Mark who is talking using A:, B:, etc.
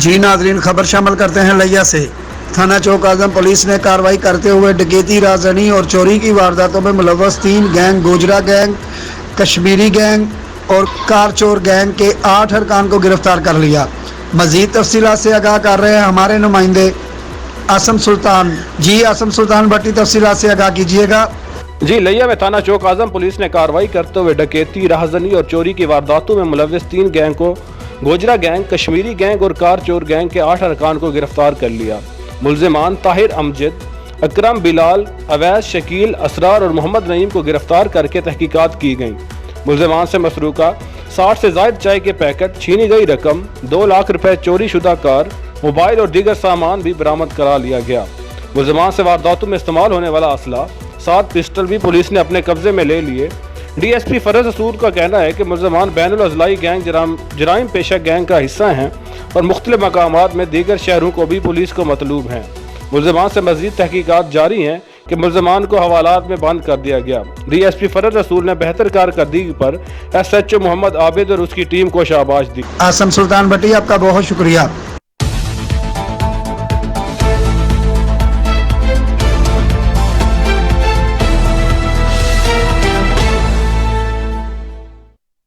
A: जी नाजरीन, खबर शामिल करते हैं लिया से। थाना चौक आजम पुलिस ने कार्रवाई करते हुए डकैती, राजनी और चोरी की वारदातों में मुलव्वस 3 gang, Gojra gang, Kashmiri gang और कार चोर गैंग के 8 अरकान को गिरफ्तार कर लिया। मजीद तफसीलात से आगाह कर रहे हैं हमारे नुमाइंदे आसम सुल्तान। जी आसम सुल्तान भट्टी, तफसीलात से आगाह कीजिएगा।
B: जी, लिया में थाना चौक आजम पुलिस ने कार्रवाई करते हुए डकैती, राहजनी और चोरी की वारदातों में मुलव्वस 3 गैंग को, गोजरा गैंग, कश्मीरी गैंग और कार चोर गैंग के 8 अरकान को गिरफ्तार कर लिया। मुलजिमान ताहिर अमजद, अकरम बिलाल, अवैस, शकील, असरार और मोहम्मद नईम को गिरफ्तार करके तहकीकात की गई। मुलजिमान से मसरूका 60 से ज़ायद चाय के पैकेट, छीनी गई रकम, 2 लाख रुपए, चोरी शुदा कार, मोबाइल और दीगर सामान भी बरामद करा लिया गया। मुलजिमान से वारदातों में इस्तेमाल होने वाला असला 7 पिस्टल भी पुलिस ने अपने कब्जे में ले लिए। DSP फरज रसूल का कहना है कि मुलजिमान बैनुल अज़लाई गैंग, जराइम पेशा गैंग का हिस्सा हैं और मुख्तलिफ मकामात में दीगर शहरों को भी पुलिस को मतलूब हैं। मुलजिमान से मज़ीद तहकीकात जारी हैं कि मुलजिमान को हवालात में बंद कर दिया गया। DSP फरज रसूल ने बेहतर कारकर्दगी पर SHO मोहम्मद आबिद और उसकी टीम को शाबाश दी।
A: आसम सुल्तान भट्टी, आपका बहुत शुक्रिया।